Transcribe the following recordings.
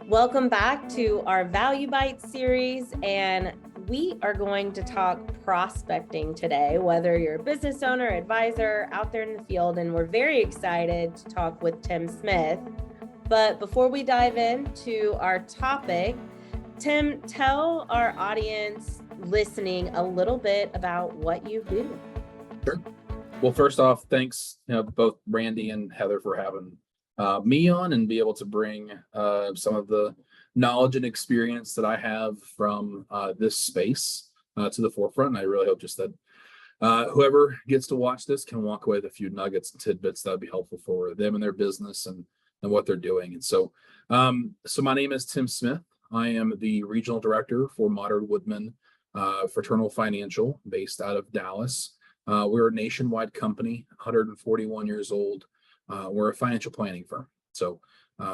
Welcome back to our ValueByte series, and we are going to talk prospecting today, whether you're a business owner, advisor, out there in the field, and we're very excited to talk with Tim Smith. But before we dive into our topic, Tim, tell our audience listening a little bit about what you do. Sure. Well, first off, thanks, both Randi and Heather for having me on and be able to bring some of the knowledge and experience that I have from this space to the forefront. And I really hope just that whoever gets to watch this can walk away with a few nuggets and tidbits that would be helpful for them and their business and what they're doing. And so my name is Tim Smith. I am the regional director for Modern Woodmen Fraternal Financial, based out of Dallas. We're a nationwide company, 141 years old. We're a financial planning firm. So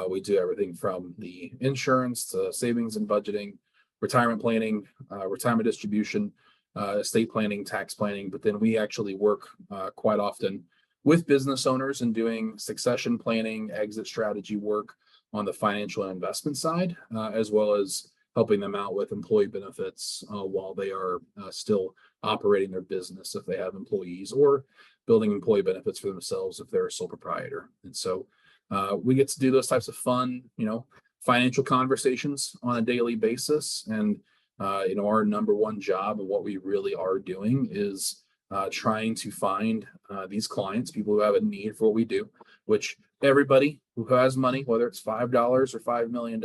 we do everything from the insurance to savings and budgeting, retirement planning, retirement distribution, estate planning, tax planning. But then we actually work quite often with business owners and doing succession planning, exit strategy work on the financial and investment side, as well as helping them out with employee benefits while they are still operating their business if they have employees, or building employee benefits for themselves if they're a sole proprietor. And so we get to do those types of fun, financial conversations on a daily basis. And, our number one job and what we really are doing is trying to find these clients, people who have a need for what we do, which everybody who has money, whether it's $5 or $5 million,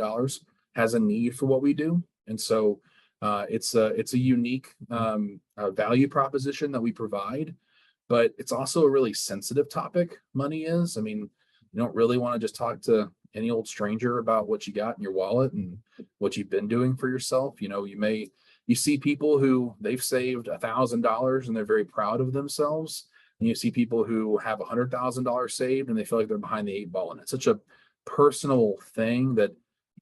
has a need for what we do. And so it's a unique value proposition that we provide, but it's also a really sensitive topic. Money is. I mean, you don't really want to just talk to any old stranger about what you got in your wallet and what you've been doing for yourself. You see people who they've saved $1,000 and they're very proud of themselves. And you see people who have $100,000 saved and they feel like they're behind the eight ball. And it's such a personal thing that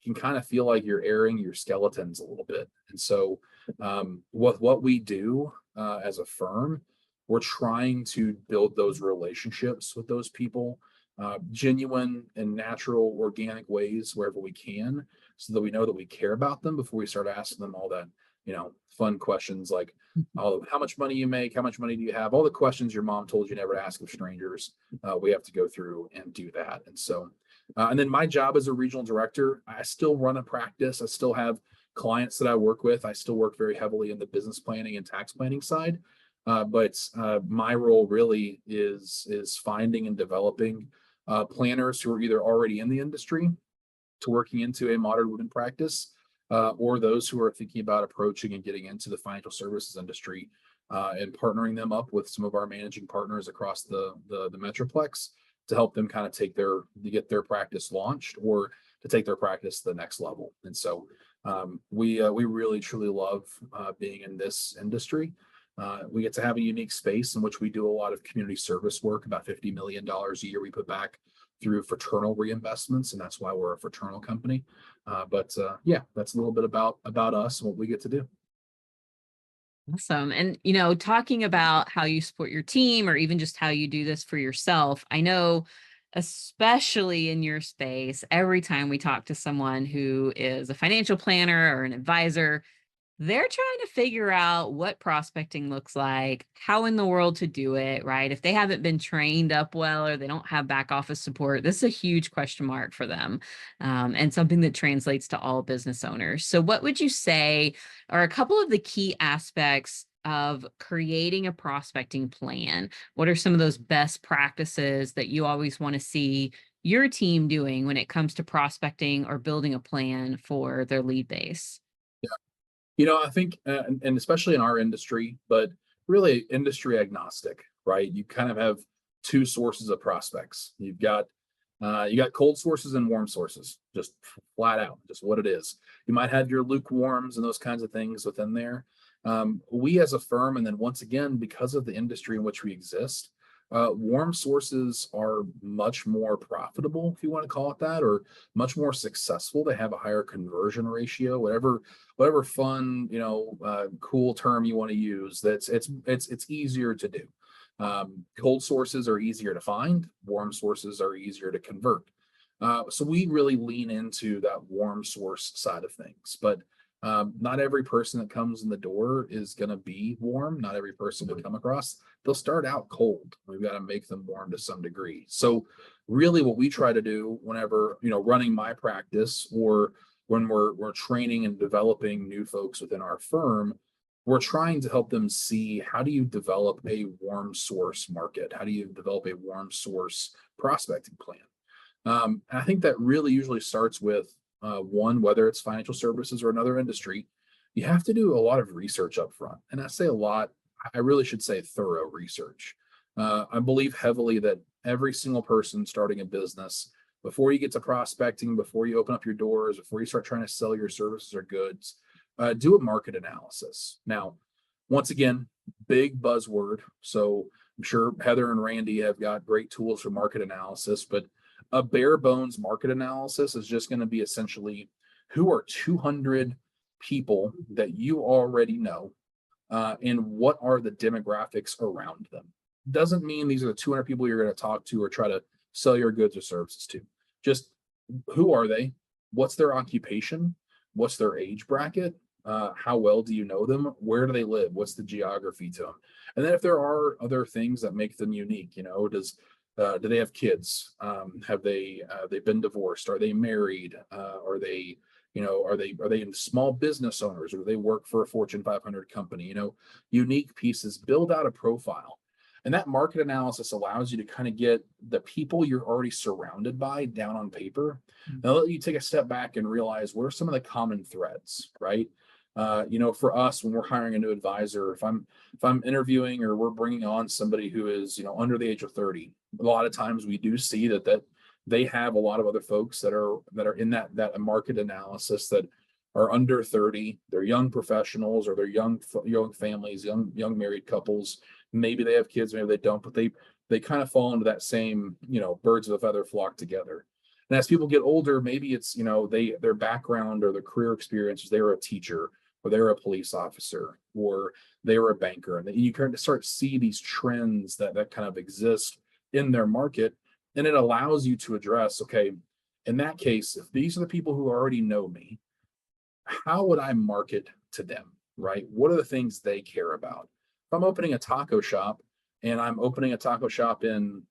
you can kind of feel like you're airing your skeletons a little bit. And so what we do as a firm, we're trying to build those relationships with those people, genuine and natural, organic ways wherever we can, so that we know that we care about them before we start asking them all that, fun questions like, how much money you make, how much money do you have, all the questions your mom told you never to ask of strangers. We have to go through and do that. And so, and then my job as a regional director, I still run a practice. I still have clients that I work with. I still work very heavily in the business planning and tax planning side. But my role really is finding and developing planners who are either already in the industry to working into a modern woodmen practice, or those who are thinking about approaching and getting into the financial services industry, and partnering them up with some of our managing partners across the Metroplex to help them kind of get their practice launched or to take their practice to the next level. And so we really truly love being in this industry. We get to have a unique space in which we do a lot of community service work. About $50 million a year we put back through fraternal reinvestments, and that's why we're a fraternal company. But that's a little bit about us and what we get to do. Awesome. And, talking about how you support your team or even just how you do this for yourself, I know, especially in your space, every time we talk to someone who is a financial planner or an advisor, they're trying to figure out what prospecting looks like, how in the world to do it, right? If they haven't been trained up well or they don't have back office support, this is a huge question mark for them, and something that translates to all business owners. So what would you say are a couple of the key aspects of creating a prospecting plan? What are some of those best practices that you always want to see your team doing when it comes to prospecting or building a plan for their lead base? I think, and especially in our industry, but really industry agnostic, right? You kind of have two sources of prospects. You got cold sources and warm sources, just flat out, just what it is. You might have your lukewarms and those kinds of things within there. We as a firm, and then once again, because of the industry in which we exist, warm sources are much more profitable, if you want to call it that, or much more successful. They have a higher conversion ratio, whatever fun, cool term you want to use. It's easier to do. Cold sources are easier to find, warm sources are easier to convert. So we really lean into that warm source side of things, but not every person that comes in the door is going to be warm. Not every person we come across, they'll start out cold. We've got to make them warm to some degree. So really what we try to do whenever, running my practice or when we're training and developing new folks within our firm, we're trying to help them see, how do you develop a warm source market? How do you develop a warm source prospecting plan? And I think that really usually starts with one, whether it's financial services or another industry, you have to do a lot of research up front. And I say a lot, I really should say thorough research. I believe heavily that every single person starting a business, before you get to prospecting, before you open up your doors, before you start trying to sell your services or goods, do a market analysis. Now, once again, big buzzword. So I'm sure Heather and Randy have got great tools for market analysis, but a bare bones market analysis is just going to be essentially, who are 200 people that you already know, and what are the demographics around them. Doesn't mean these are the 200 people you're going to talk to or try to sell your goods or services to. Just who are they? What's their occupation? What's their age bracket? How well do you know them? Where do they live? What's the geography to them? And then if there are other things that make them unique, do they have kids? Have they been divorced? Are they married? Are they small business owners, or do they work for a Fortune 500 company? Unique pieces, build out a profile. And that market analysis allows you to kind of get the people you're already surrounded by down on paper. Now let you take a step back and realize, what are some of the common threads, right? For us, when we're hiring a new advisor, if I'm interviewing or we're bringing on somebody who is, under the age of 30, a lot of times we do see that they have a lot of other folks that are in that market analysis that are under 30. They're young professionals, or they're young families, young married couples. Maybe they have kids, maybe they don't, but they kind of fall into that same, birds of a feather flock together. And as people get older, maybe it's, their background or their career experiences, they were a teacher, or they were a police officer, or they were a banker. And you kind of start to see these trends that kind of exist in their market. And it allows you to address, okay, in that case, if these are the people who already know me, how would I market to them, right? What are the things they care about? If I'm opening a taco shop, and I'm opening a taco shop in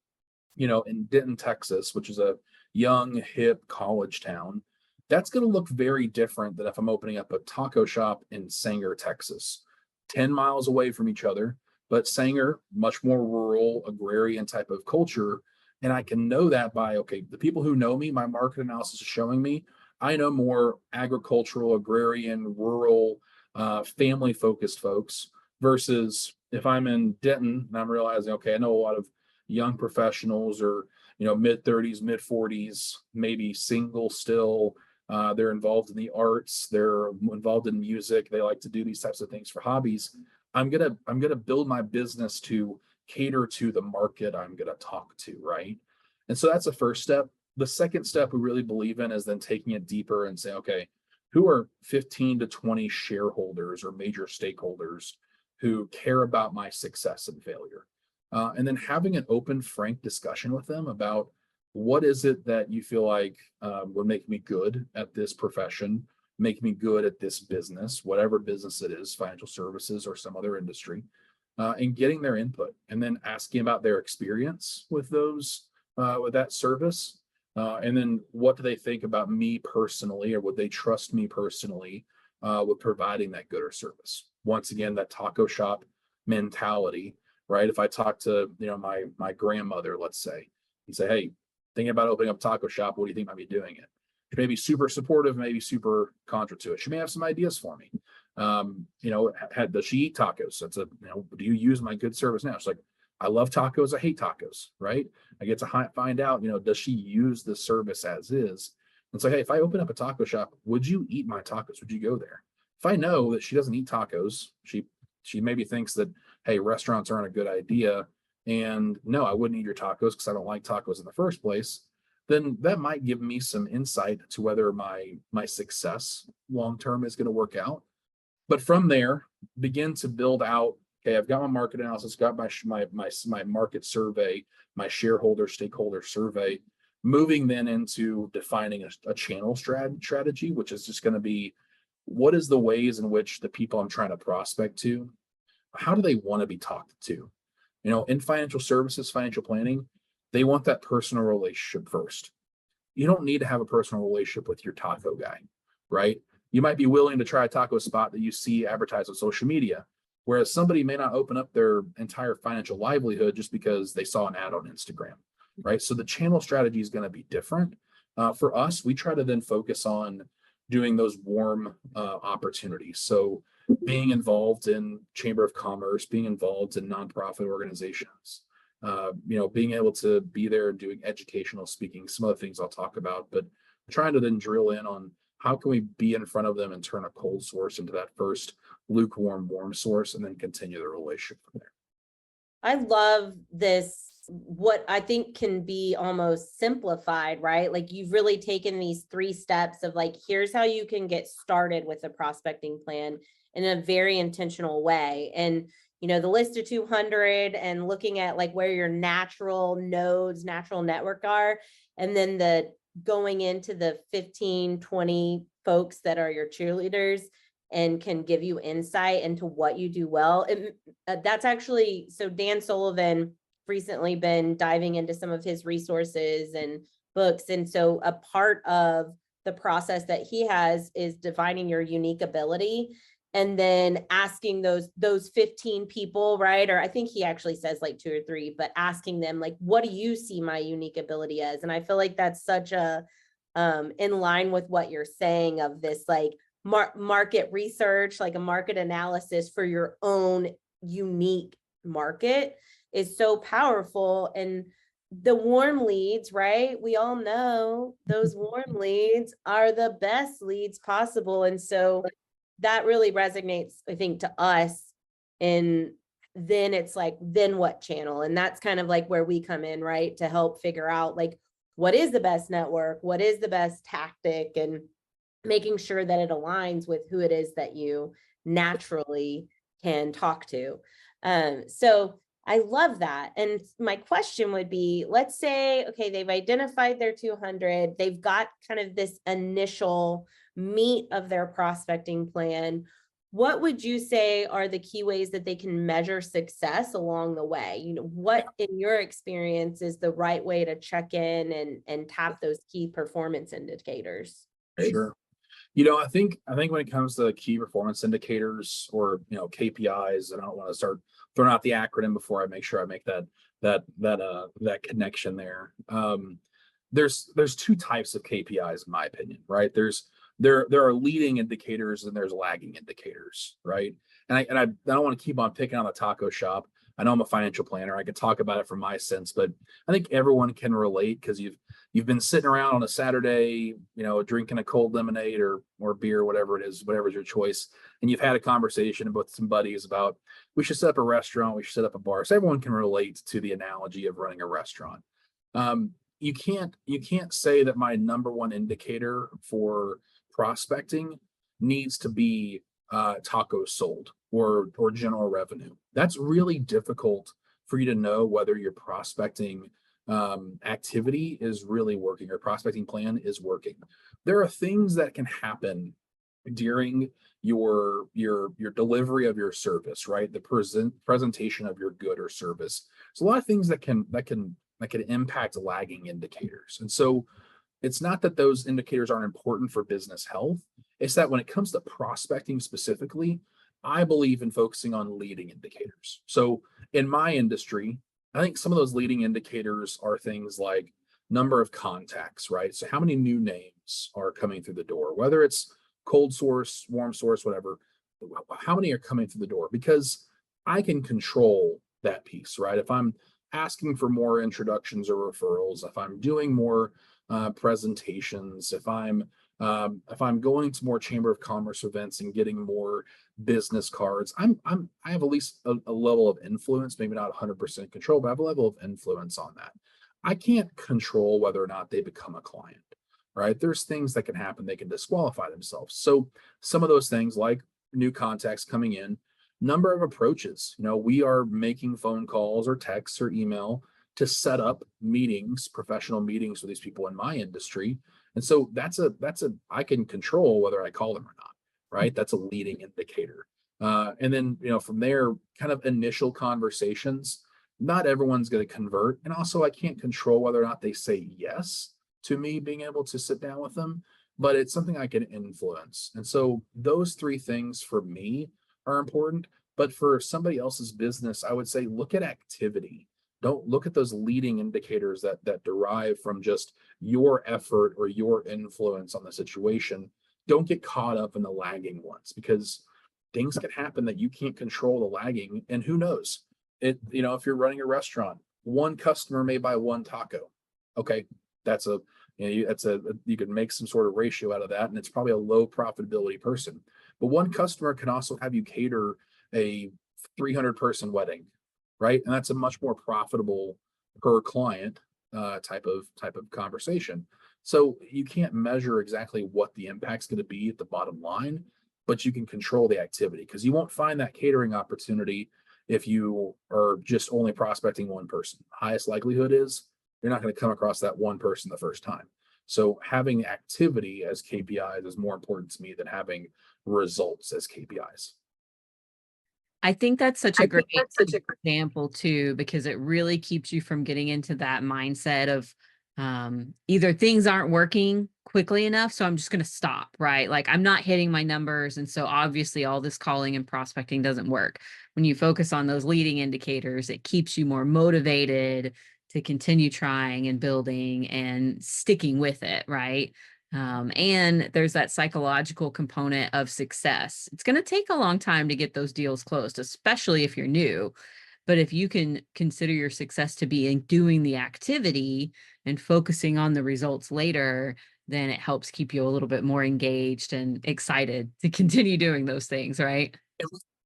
Denton, Texas, which is a young, hip college town, that's going to look very different than if I'm opening up a taco shop in Sanger, Texas, 10 miles away from each other. But Sanger, much more rural, agrarian type of culture. And I can know that by, okay, the people who know me, my market analysis is showing me, I know more agricultural, agrarian, rural, family-focused folks, versus if I'm in Denton and I'm realizing, okay, I know a lot of young professionals, or mid-30s, mid-40s, maybe single still. They're involved in the arts, they're involved in music, they like to do these types of things for hobbies. I'm gonna build my business to cater to the market I'm gonna talk to, right? And so that's the first step. The second step we really believe in is then taking it deeper and say, okay, who are 15 to 20 shareholders or major stakeholders who care about my success and failure? And then having an open, frank discussion with them about, what is it that you feel like would make me good at this profession, make me good at this business, whatever business it is, financial services or some other industry, and getting their input, and then asking about their experience with with that service. And then what do they think about me personally, or would they trust me personally with providing that good or service? Once again, that taco shop mentality, right? If I talk to my grandmother, let's say, and say, hey, thinking about opening up a taco shop, what do you think might be doing it? She may be super supportive, maybe super contra to it. She may have some ideas for me. Does she eat tacos? That's do you use my good service now? She's like, I love tacos, I hate tacos, right? I get to find out, does she use the service as is? And so, hey, if I open up a taco shop, would you eat my tacos? Would you go there? If I know that she doesn't eat tacos, she maybe thinks that, hey, restaurants aren't a good idea, and no, I wouldn't eat your tacos because I don't like tacos in the first place, then that might give me some insight to whether my success long term is going to work out. But from there, begin to build out Okay, I've got my market analysis, got my market survey, my shareholder stakeholder survey. Moving then into defining a channel strategy, which is just going to be, what is the ways in which the people I'm trying to prospect to, how do they want to be talked to? In financial services, financial planning, they want that personal relationship first. You don't need to have a personal relationship with your taco guy, right? You might be willing to try a taco spot that you see advertised on social media, whereas somebody may not open up their entire financial livelihood just because they saw an ad on Instagram, right? So the channel strategy is going to be different. For us, we try to then focus on doing those warm opportunities. So being involved in Chamber of Commerce, being involved in nonprofit organizations, being able to be there and doing educational speaking, some of the things I'll talk about, but trying to then drill in on how can we be in front of them and turn a cold source into that first lukewarm, warm source, and then continue the relationship from there. I love this, what I think can be almost simplified, right? Like you've really taken these 3 steps of like, here's how you can get started with a prospecting plan in a very intentional way. And, the list of 200 and looking at like where your natural nodes, natural network are, and then the going into the 15, 20 folks that are your cheerleaders and can give you insight into what you do well. That's actually, so Dan Sullivan recently been diving into some of his resources and books. And so a part of the process that he has is defining your unique ability and then asking those 15 people, right? Or I think he actually says like 2 or 3, but asking them like, what do you see my unique ability as? And I feel like that's such a, in line with what you're saying of this, like market research, like a market analysis for your own unique market is so powerful. And the warm leads, right? We all know those warm leads are the best leads possible. And so that really resonates, I think, to us. And then it's like, then what channel? And that's kind of like where we come in, right? To help figure out like, what is the best network? What is the best tactic? And making sure that it aligns with who it is that you naturally can talk to. So I love that. And my question would be, let's say, okay, they've identified their 200, they've got kind of this initial meat of their prospecting plan. What would you say are the key ways that they can measure success along the way? What in your experience is the right way to check in and tap those key performance indicators? Sure. I think when it comes to key performance indicators or KPIs, and I don't want to start throwing out the acronym before I make sure I make that connection there. There's 2 types of KPIs in my opinion, right? There are leading indicators and there's lagging indicators, right? And I don't want to keep on picking on the taco shop. I know I'm a financial planner. I could talk about it from my sense, but I think everyone can relate because you've been sitting around on a Saturday, drinking a cold lemonade or beer, whatever it is, whatever's your choice. And you've had a conversation with some buddies about, we should set up a restaurant, we should set up a bar. So everyone can relate to the analogy of running a restaurant. You can't say that my number one indicator for prospecting needs to be tacos sold or general revenue. That's really difficult for you to know whether your prospecting activity is really working or prospecting plan is working. There are things that can happen during your delivery of your service, right? The presentation of your good or service. There's a lot of things that can impact lagging indicators. And so it's not that those indicators aren't important for business health. It's that when it comes to prospecting specifically, I believe in focusing on leading indicators. So in my industry, I think some of those leading indicators are things like number of contacts, right? So how many new names are coming through the door, whether it's cold source, warm source, whatever, how many are coming through the door? Because I can control that piece, right? If I'm asking for more introductions or referrals, if I'm doing more presentations, if I'm going to more Chamber of Commerce events and getting more business cards, I have at least a level of influence, maybe not 100% control, but I have a level of influence on that. I can't control whether or not they become a client, right? There's things that can happen. They can disqualify themselves. So some of those things like new contacts coming in, number of approaches. We are making phone calls or texts or email to set up meetings, professional meetings with these people in my industry. And so I can control whether I call them or not, right? That's a leading indicator. And then, from there, kind of initial conversations, not everyone's going to convert. And also I can't control whether or not they say yes to me being able to sit down with them, but it's something I can influence. And so those three things for me are important. But for somebody else's business, I would say look at activity. Don't look at those leading indicators that derive from just your effort or your influence on the situation. Don't get caught up in the lagging ones, because things can happen that you can't control the lagging. And who knows? If you're running a restaurant, one customer may buy one taco. Okay, that's you can make some sort of ratio out of that, and it's probably a low profitability person. But one customer can also have you cater a 300 person wedding, right? And that's a much more profitable per client type of conversation. So you can't measure exactly what the impact's going to be at the bottom line, but you can control the activity, because you won't find that catering opportunity if you are just only prospecting one person. Highest likelihood is you're not going to come across that one person the first time. So having activity as KPIs is more important to me than having results as KPIs. I think that's such a great example too, because it really keeps you from getting into that mindset of either things aren't working quickly enough, so I'm just going to stop, right? Like I'm not hitting my numbers, and so obviously all this calling and prospecting doesn't work. When you focus on those leading indicators, it keeps you more motivated to continue trying and building and sticking with it, right? And there's that psychological component of success. It's going to take a long time to get those deals closed, especially if you're new. But if you can consider your success to be in doing the activity and focusing on the results later, then it helps keep you a little bit more engaged and excited to continue doing those things, right?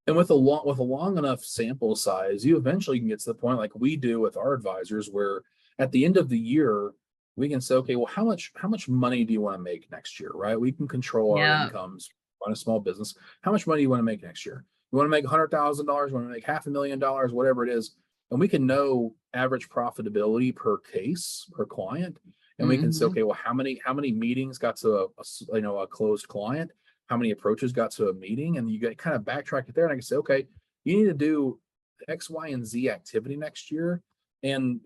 And with a long enough sample size, you eventually can get to the point like we do with our advisors, where at the end of the year, we can say, okay, well, how much money do you want to make next year, right? We can control our incomes, run a small business. How much money do you want to make next year? You want to make $100,000, you want to make $500,000, whatever it is. And we can know average profitability per case, per client. And we can say, okay, well, how many meetings got to a closed client? How many approaches got to a meeting? And you get kind of backtrack it there. And I can say, okay, you need to do X, Y, and Z activity next year. And,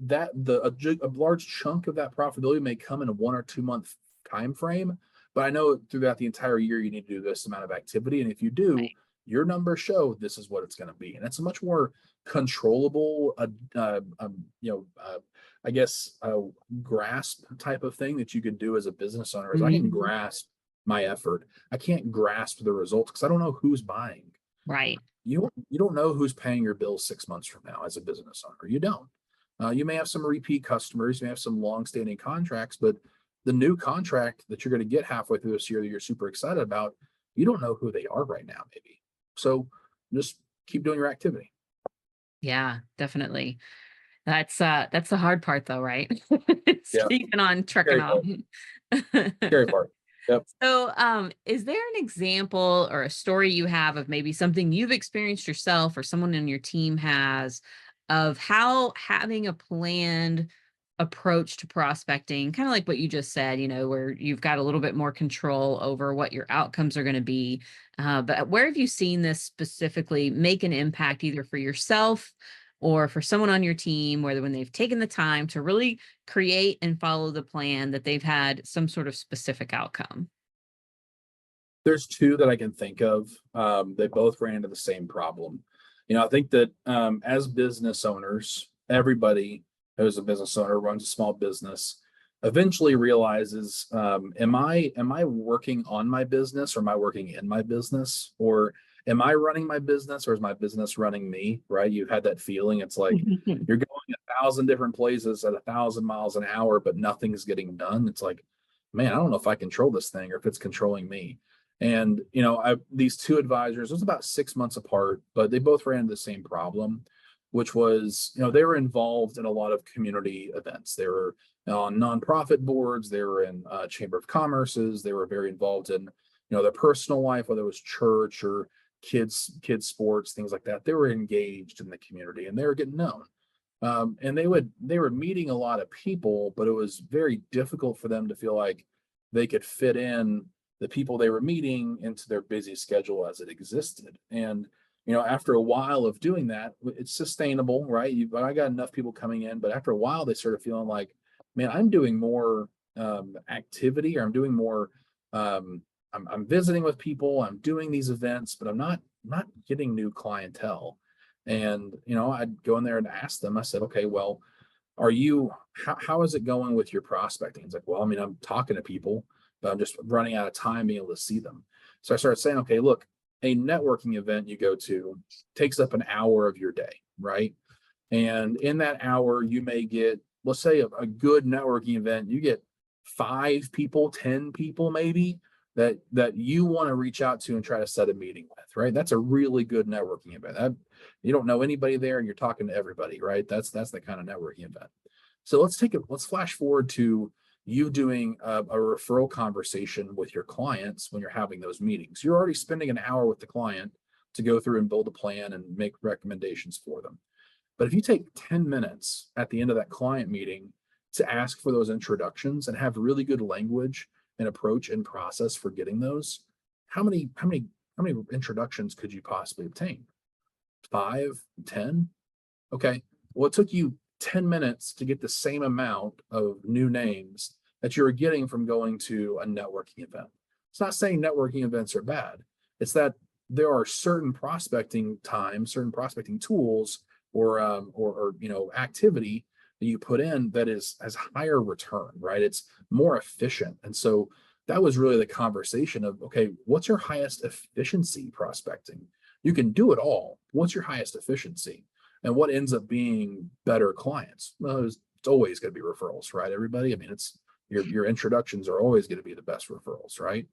that a large chunk of that profitability may come in a 1 or 2 month time frame, but I know throughout the entire year you need to do this amount of activity, and if you do, your numbers show this is what it's going to be, and it's a much more controllable, I guess, grasp type of thing that you can do as a business owner. Is I can grasp my effort. I can't grasp the results because I don't know who's buying. Right. You don't know who's paying your bills 6 months from now as a business owner. You don't. You may have some repeat customers, you may have some long-standing contracts, but the new contract that you're going to get halfway through this year that you're super excited about, you don't know who they are right now, maybe. So just keep doing your activity. Yeah, definitely. That's the hard part though, right? It's keeping on trucking on. Scary part. Yep. So, is there an example or a story you have of maybe something you've experienced yourself or someone in your team has, of how having a planned approach to prospecting, kind of like what you just said, where you've got a little bit more control over what your outcomes are going to be. But where have you seen this specifically make an impact either for yourself or for someone on your team, where when they've taken the time to really create and follow the plan, that they've had some sort of specific outcome? There's two that I can think of. They both ran into the same problem. I think that as business owners, everybody who's a business owner runs a small business eventually realizes, am I working on my business, or am I working in my business, or am I running my business, or is my business running me? Right? You've had that feeling. It's like you're going 1,000 different places at 1,000 miles an hour, but nothing's getting done. It's like, man, I don't know if I control this thing or if it's controlling me. And, these two advisors, it was about 6 months apart, but they both ran into the same problem, which was, they were involved in a lot of community events. They were on nonprofit boards. They were in Chamber of Commerce's. They were very involved in, their personal life, whether it was church or kids sports, things like that. They were engaged in the community and they were getting known. And they were meeting a lot of people, but it was very difficult for them to feel like they could fit in the people they were meeting into their busy schedule as it existed. And after a while of doing that, it's sustainable, right? I got enough people coming in, but after a while, they started feeling like, man, I'm doing more activity, or I'm doing more. I'm visiting with people, I'm doing these events, but I'm not getting new clientele. And I'd go in there and ask them. I said, okay, well, how is it going with your prospecting? It's like, well, I mean, I'm talking to people, but I'm just running out of time being able to see them. So I started saying, okay, look, a networking event you go to takes up an hour of your day, right? And in that hour, you may get, let's say, a good networking event, you get 5 people, 10 people maybe that you want to reach out to and try to set a meeting with, right? That's a really good networking event. You don't know anybody there and you're talking to everybody, right? That's the kind of networking event. So let's flash forward to you doing a referral conversation with your clients when you're having those meetings. You're already spending an hour with the client to go through and build a plan and make recommendations for them. But if you take 10 minutes at the end of that client meeting to ask for those introductions and have really good language and approach and process for getting those, how many introductions could you possibly obtain? 5, 10? Okay. Well, it took you 10 minutes to get the same amount of new names that you were getting from going to a networking event. It's not saying networking events are bad. It's that there are certain prospecting times, certain prospecting tools, or activity that you put in that has higher return, right? It's more efficient. And so that was really the conversation of, okay, what's your highest efficiency prospecting? You can do it all. What's your highest efficiency? And what ends up being better clients? Well, it's always going to be referrals, right? Everybody. I mean, it's your introductions are always going to be the best referrals, right?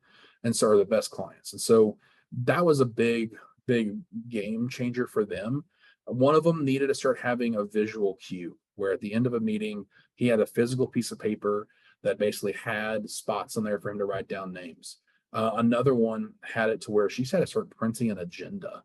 And so are the best clients. And so that was a big game changer for them. One of them needed to start having a visual cue where at the end of a meeting, he had a physical piece of paper that basically had spots on there for him to write down names. Another one had it to where she had to start printing an agenda.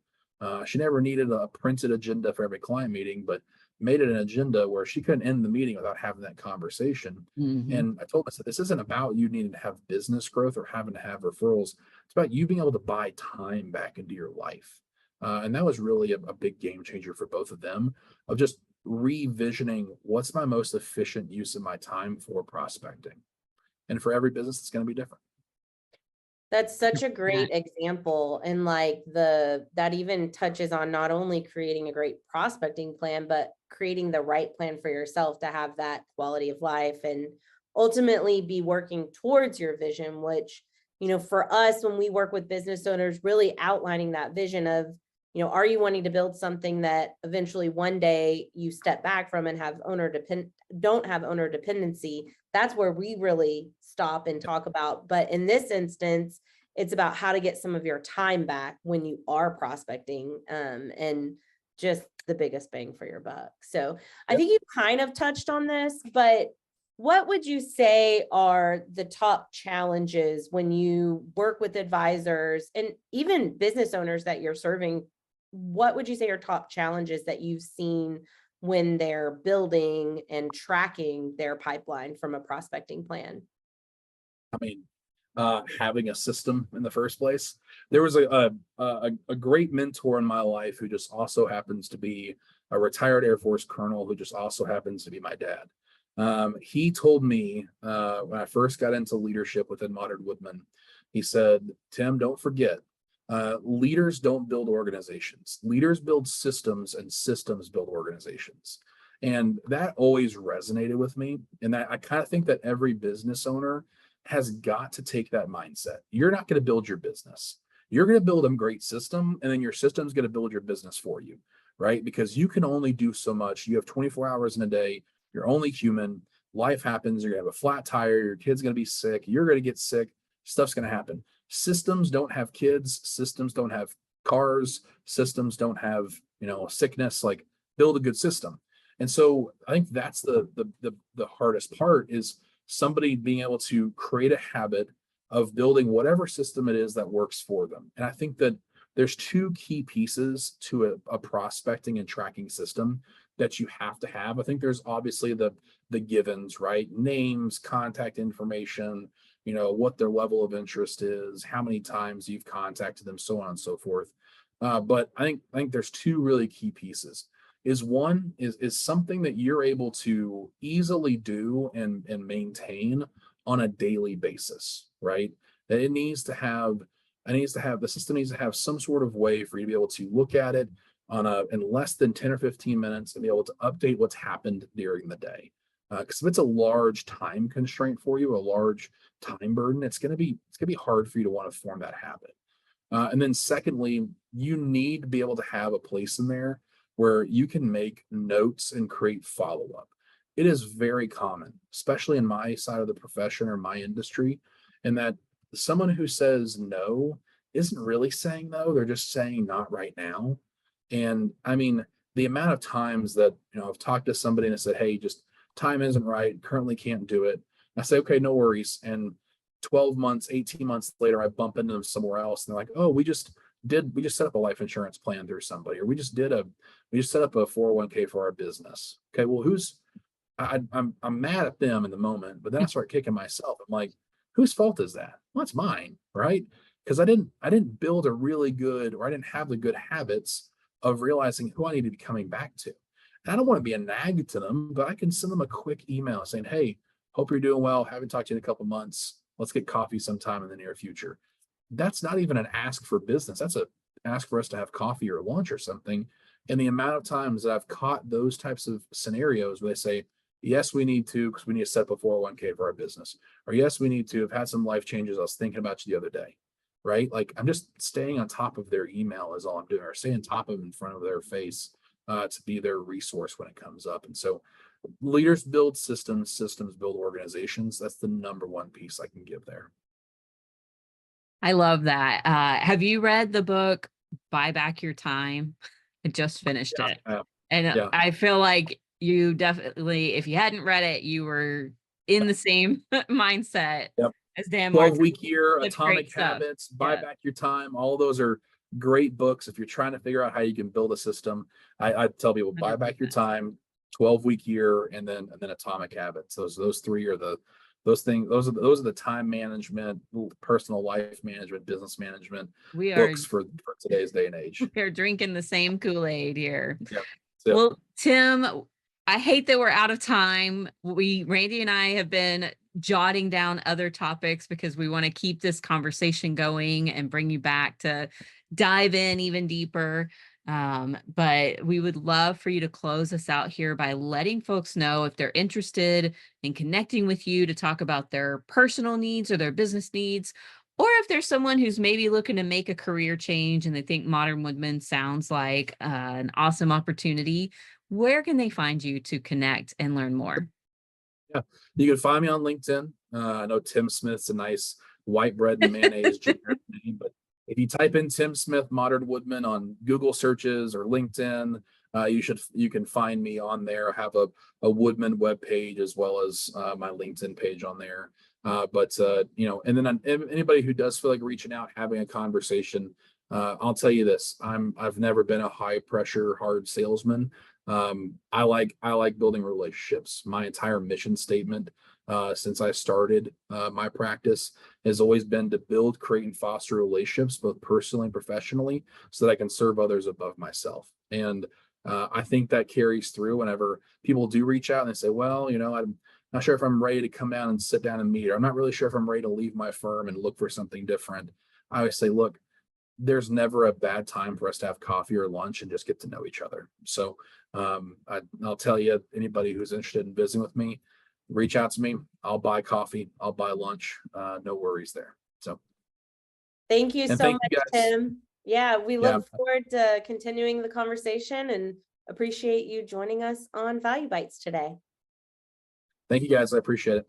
She never needed a printed agenda for every client meeting, but made it an agenda where she couldn't end the meeting without having that conversation. Mhm. And I told myself, this isn't about you needing to have business growth or having to have referrals. It's about you being able to buy time back into your life. And that was really a big game changer for both of them, of just revisioning what's my most efficient use of my time for prospecting. And for every business, it's going to be different. That's such a great example. And like that even touches on not only creating a great prospecting plan, but creating the right plan for yourself to have that quality of life and ultimately be working towards your vision, which, for us, when we work with business owners, really outlining that vision of, are you wanting to build something that eventually one day you step back from and don't have owner dependency? That's where we really stop and talk about. But in this instance, it's about how to get some of your time back when you are prospecting, and just the biggest bang for your buck. So I think you kind of touched on this, but what would you say are the top challenges when you work with advisors and even business owners that you're serving? What would you say are top challenges that you've seen when they're building and tracking their pipeline from a prospecting plan? I mean, having a system in the first place. There was a great mentor in my life who just also happens to be a retired Air Force colonel who just also happens to be my dad. He told me when I first got into leadership within Modern Woodmen, he said, Tim, don't forget, leaders don't build organizations. Leaders build systems, and systems build organizations. And that always resonated with me. And that I kind of think that every business owner has got to take that mindset. You're not going to build your business. You're going to build a great system, and then your system's going to build your business for you, right? Because you can only do so much. You have 24 hours in a day. You're only human. Life happens. You're going to have a flat tire. Your kid's going to be sick. You're going to get sick. Stuff's going to happen. Systems don't have kids. Systems don't have cars. Systems don't have, sickness. Like, build a good system. And so I think that's the hardest part, is somebody being able to create a habit of building whatever system it is that works for them. And I think that there's two key pieces to a prospecting and tracking system that you have to have. I think there's obviously the givens, right? Names, contact information, what their level of interest is, how many times you've contacted them, so on and so forth. But I think there's two really key pieces. One is something that you're able to easily do and maintain on a daily basis, right? That it needs to have the system needs to have some sort of way for you to be able to look at it in less than 10 or 15 minutes and be able to update what's happened during the day. Because if it's a large time constraint for you, a large time burden, it's gonna be hard for you to want to form that habit. And then secondly, you need to be able to have a place in there where you can make notes and create follow-up. It is very common, especially in my side of the profession or my industry, in that someone who says no isn't really saying no, they're just saying not right now. And I mean, the amount of times that, I've talked to somebody and I said, hey, just time isn't right, currently can't do it. I say, okay, no worries. And 12 months, 18 months later, I bump into them somewhere else. And they're like, oh, we just set up a life insurance plan through somebody, or we just set up a 401k for our business. Okay, well, I'm mad at them in the moment, but then I start kicking myself. I'm like, whose fault is that? Well, it's mine, right? Because I didn't build a really good, or I didn't have the good habits of realizing who I need to be coming back to. And I don't want to be a nag to them, but I can send them a quick email saying, hey, hope you're doing well. Haven't talked to you in a couple months. Let's get coffee sometime in the near future. That's not even an ask for business. That's a ask for us to have coffee or lunch or something. And the amount of times that I've caught those types of scenarios where they say, yes, we need to, because we need to set up a 401k for our business. Or yes, we need to have had some life changes. I was thinking about you the other day, right? Like I'm just staying on top of their email is all I'm doing, or staying on top of them in front of their face to be their resource when it comes up. And so leaders build systems build organizations. That's the number one piece I can give there. I love that. Have you read the book Buy Back Your Time? I just finished it. And yeah. I feel like you definitely, if you hadn't read it, you were in the same mindset Yep. as Dan 12-week year, That's Atomic great Habits, Buy Back Your Time. All those are great books. If you're trying to figure out how you can build a system, I tell people, Buy Back Your 100%. Time, 12-week year, and then Atomic Habits. Those three are those are the time management, personal life management, business management We are books for today's day and age. They're drinking the same Kool-Aid here. Yep. Well, Tim, I hate that we're out of time. Randy and I have been jotting down other topics because we want to keep this conversation going and bring you back to dive in even deeper. But we would love for you to close us out here by letting folks know if they're interested in connecting with you to talk about their personal needs or their business needs, or if there's someone who's maybe looking to make a career change and they think Modern Woodmen sounds like an awesome opportunity. Where can they find you to connect and learn more? Yeah, you can find me on LinkedIn. I know Tim Smith's a nice white bread and mayonnaise generic name, but if you type in Tim Smith Modern Woodmen on Google searches or LinkedIn, you can find me on there. I have a Woodman web page as well as my LinkedIn page on there. And then anybody who does feel like reaching out, having a conversation, I'll tell you this: I've never been a high pressure, hard salesman. I like building relationships. My entire mission statement since I started my practice has always been to build, create, and foster relationships, both personally and professionally, so that I can serve others above myself. And I think that carries through whenever people do reach out and they say, well, I'm not sure if I'm ready to come down and sit down and meet, or I'm not really sure if I'm ready to leave my firm and look for something different. I always say, look, there's never a bad time for us to have coffee or lunch and just get to know each other. So I'll tell you, anybody who's interested in visiting with me, reach out to me. I'll buy coffee. I'll buy lunch. No worries there. So thank you so much, Tim. Yeah, we look Yeah. forward to continuing the conversation and appreciate you joining us on Value Bites today. Thank you, guys. I appreciate it.